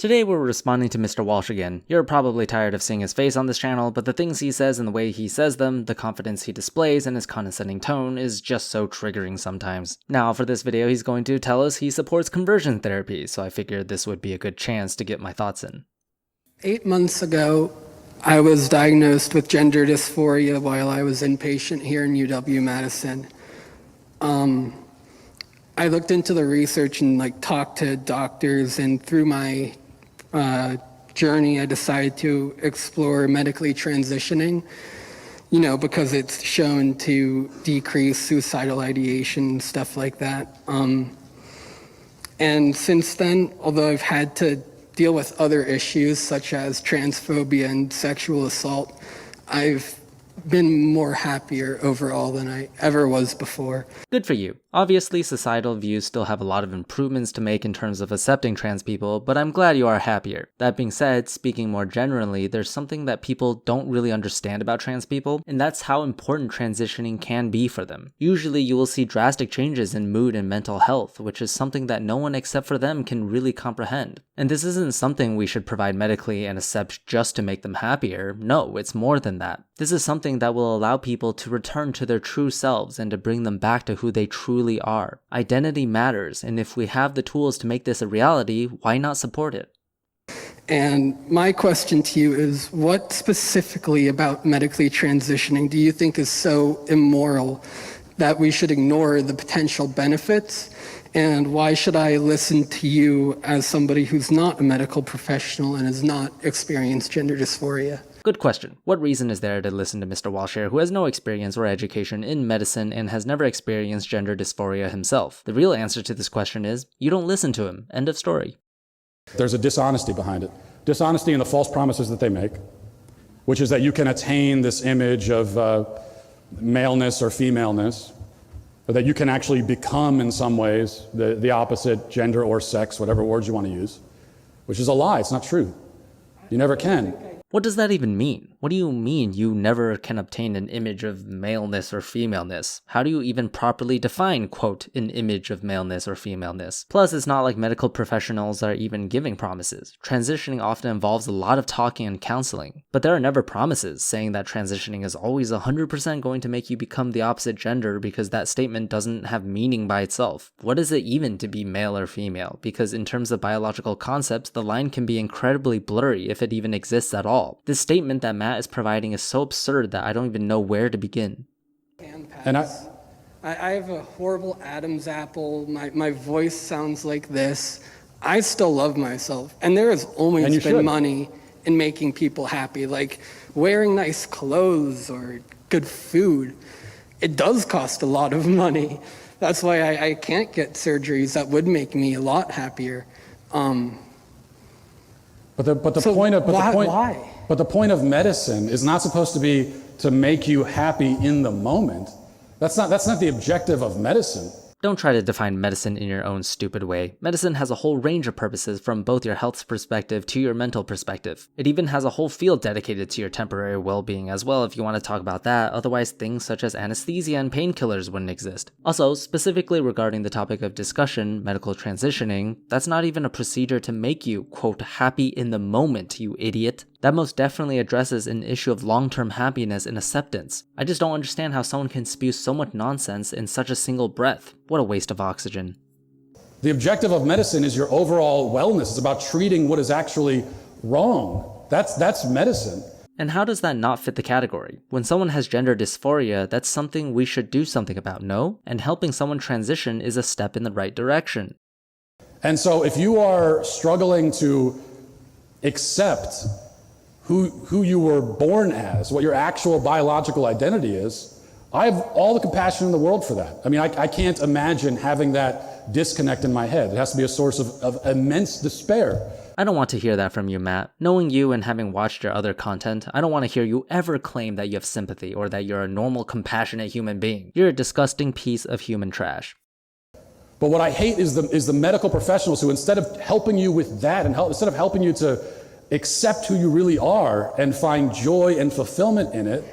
Today we're responding to Mr. Walsh again. You're probably tired of seeing his face on this channel, but the things he says and the way he says them, the confidence he displays, and his condescending tone is just so triggering sometimes. Now for this video he's going to tell us he supports conversion therapy, so I figured this would be a good chance to get my thoughts in. 8 months ago, I was diagnosed with gender dysphoria while I was inpatient here in UW-Madison. I looked into the research and talked to doctors, and through my journey, I decided to explore medically transitioning, because it's shown to decrease suicidal ideation, stuff like that. And since then, although I've had to deal with other issues such as transphobia and sexual assault, I've been more happier overall than I ever was before. Good for you. Obviously, societal views still have a lot of improvements to make in terms of accepting trans people, but I'm glad you are happier. That being said, speaking more generally, there's something that people don't really understand about trans people, and that's how important transitioning can be for them. Usually, you will see drastic changes in mood and mental health, which is something that no one except for them can really comprehend. And this isn't something we should provide medically and accept just to make them happier. No, it's more than that. This is something that will allow people to return to their true selves and to bring them back to who they truly are. Identity matters, and if we have the tools to make this a reality, why not support it? And my question to you is, what specifically about medically transitioning do you think is so immoral that we should ignore the potential benefits? And why should I listen to you as somebody who's not a medical professional and has not experienced gender dysphoria? Good question. What reason is there to listen to Mr. Walsh here, who has no experience or education in medicine and has never experienced gender dysphoria himself? The real answer to this question is, you don't listen to him. End of story. There's a dishonesty behind it. Dishonesty in the false promises that they make, which is that you can attain this image of maleness or femaleness, or that you can actually become, in some ways, the opposite gender or sex, whatever words you want to use, which is a lie. It's not true. You never can. What does that even mean? What do you mean you never can obtain an image of maleness or femaleness? How do you even properly define, quote, an image of maleness or femaleness? Plus, it's not like medical professionals are even giving promises. Transitioning often involves a lot of talking and counseling, but there are never promises saying that transitioning is always 100% going to make you become the opposite gender, because that statement doesn't have meaning by itself. What is it even to be male or female? Because in terms of biological concepts, the line can be incredibly blurry if it even exists at all. This statement that Matt is providing is so absurd that I don't even know where to begin. And I have a horrible Adam's apple. My voice sounds like this. I still love myself. And there has always been money in making people happy, like wearing nice clothes or good food. It does cost a lot of money. That's why I can't get surgeries that would make me a lot happier. But the point of medicine is not supposed to be to make you happy in the moment. That's not the objective of medicine. Don't try to define medicine in your own stupid way. Medicine has a whole range of purposes, from both your health perspective to your mental perspective. It even has a whole field dedicated to your temporary well-being as well, if you want to talk about that. Otherwise, things such as anesthesia and painkillers wouldn't exist. Also, specifically regarding the topic of discussion, medical transitioning, that's not even a procedure to make you, quote, happy in the moment, you idiot. That most definitely addresses an issue of long-term happiness and acceptance. I just don't understand how someone can spew so much nonsense in such a single breath. What a waste of oxygen. The objective of medicine is your overall wellness. It's about treating what is actually wrong. That's medicine. And how does that not fit the category? When someone has gender dysphoria, that's something we should do something about, no? And helping someone transition is a step in the right direction. And so if you are struggling to accept who you were born as, what your actual biological identity is, I have all the compassion in the world for that. I mean, I can't imagine having that disconnect in my head. It has to be a source of immense despair. I don't want to hear that from you, Matt. Knowing you and having watched your other content, I don't want to hear you ever claim that you have sympathy or that you're a normal, compassionate human being. You're a disgusting piece of human trash. But what I hate is the medical professionals who, instead of helping you with that, and instead of helping you to accept who you really are and find joy and fulfillment in it,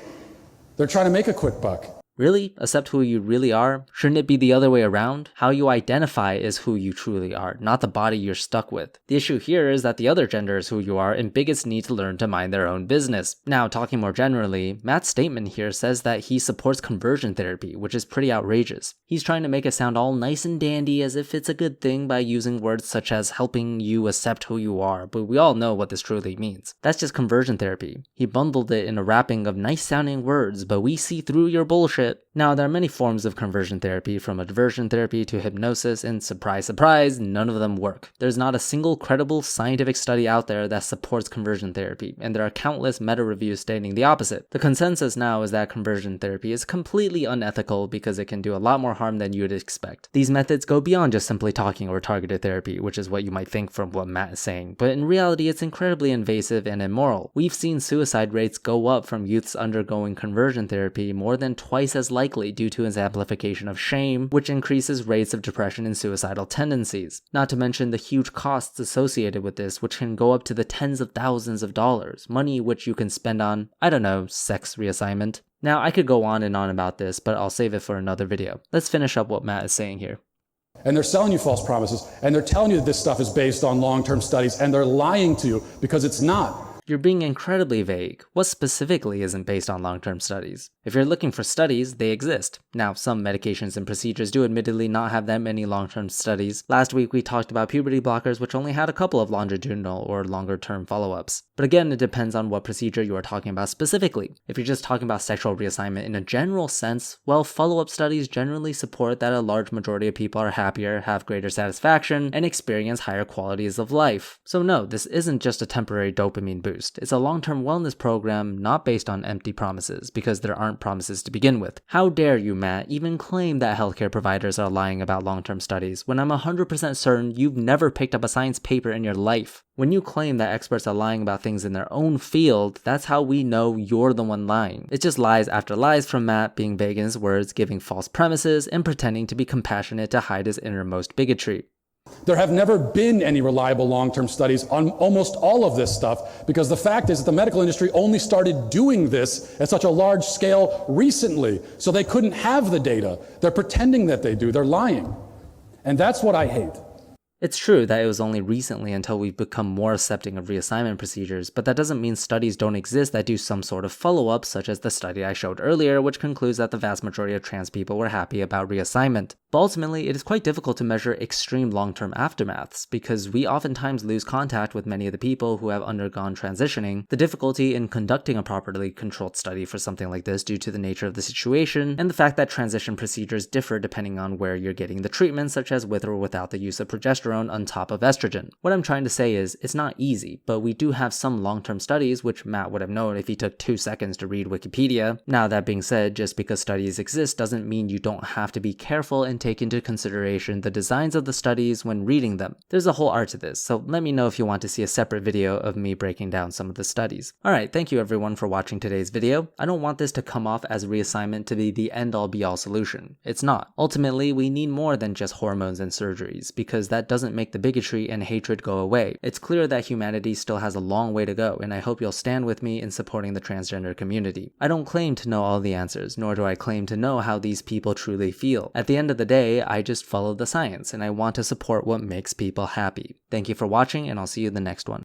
they're trying to make a quick buck. Really? Accept who you really are? Shouldn't it be the other way around? How you identify is who you truly are, not the body you're stuck with. The issue here is that the other gender is who you are, and bigots need to learn to mind their own business. Now, talking more generally, Matt's statement here says that he supports conversion therapy, which is pretty outrageous. He's trying to make it sound all nice and dandy as if it's a good thing by using words such as helping you accept who you are, but we all know what this truly means. That's just conversion therapy. He bundled it in a wrapping of nice sounding words, but we see through your bullshit. Now, there are many forms of conversion therapy, from aversion therapy to hypnosis, and surprise, surprise, none of them work. There's not a single credible scientific study out there that supports conversion therapy, and there are countless meta-reviews stating the opposite. The consensus now is that conversion therapy is completely unethical because it can do a lot more harm than you'd expect. These methods go beyond just simply talking or targeted therapy, which is what you might think from what Matt is saying, but in reality it's incredibly invasive and immoral. We've seen suicide rates go up from youths undergoing conversion therapy more than twice as likely due to its amplification of shame, which increases rates of depression and suicidal tendencies. Not to mention the huge costs associated with this, which can go up to the tens of thousands of dollars, money which you can spend on, I don't know, sex reassignment. Now, I could go on and on about this, but I'll save it for another video. Let's finish up what Matt is saying here. And they're selling you false promises, and they're telling you that this stuff is based on long-term studies, and they're lying to you because it's not. You're being incredibly vague. What specifically isn't based on long-term studies? If you're looking for studies, they exist. Now, some medications and procedures do admittedly not have that many long-term studies. Last week we talked about puberty blockers, which only had a couple of longitudinal or longer-term follow-ups. But again, it depends on what procedure you are talking about specifically. If you're just talking about sexual reassignment in a general sense, well, follow-up studies generally support that a large majority of people are happier, have greater satisfaction, and experience higher qualities of life. So no, this isn't just a temporary dopamine boost. It's a long-term wellness program not based on empty promises, because there aren't promises to begin with. How dare you, Matt, even claim that healthcare providers are lying about long-term studies, when I'm 100% certain you've never picked up a science paper in your life. When you claim that experts are lying about things in their own field, that's how we know you're the one lying. It's just lies after lies from Matt, being vague in his words, giving false premises, and pretending to be compassionate to hide his innermost bigotry. There have never been any reliable long-term studies on almost all of this stuff, because the fact is that the medical industry only started doing this at such a large scale recently, so they couldn't have the data. They're pretending that they do. They're lying. And that's what I hate. It's true that it was only recently until we've become more accepting of reassignment procedures, but that doesn't mean studies don't exist that do some sort of follow-up, such as the study I showed earlier, which concludes that the vast majority of trans people were happy about reassignment. But ultimately, it is quite difficult to measure extreme long-term aftermaths, because we oftentimes lose contact with many of the people who have undergone transitioning. The difficulty in conducting a properly controlled study for something like this due to the nature of the situation, and the fact that transition procedures differ depending on where you're getting the treatment, such as with or without the use of progesterone on top of estrogen. What I'm trying to say is, it's not easy, but we do have some long-term studies, which Matt would have known if he took 2 seconds to read Wikipedia. Now, that being said, just because studies exist doesn't mean you don't have to be careful and take into consideration the designs of the studies when reading them. There's a whole art to this, so let me know if you want to see a separate video of me breaking down some of the studies. Alright, thank you everyone for watching today's video. I don't want this to come off as reassignment to be the end-all be-all solution. It's not. Ultimately, we need more than just hormones and surgeries, because that doesn't make the bigotry and hatred go away. It's clear that humanity still has a long way to go, and I hope you'll stand with me in supporting the transgender community. I don't claim to know all the answers, nor do I claim to know how these people truly feel. At the end of the day, I just follow the science, and I want to support what makes people happy. Thank you for watching, and I'll see you in the next one.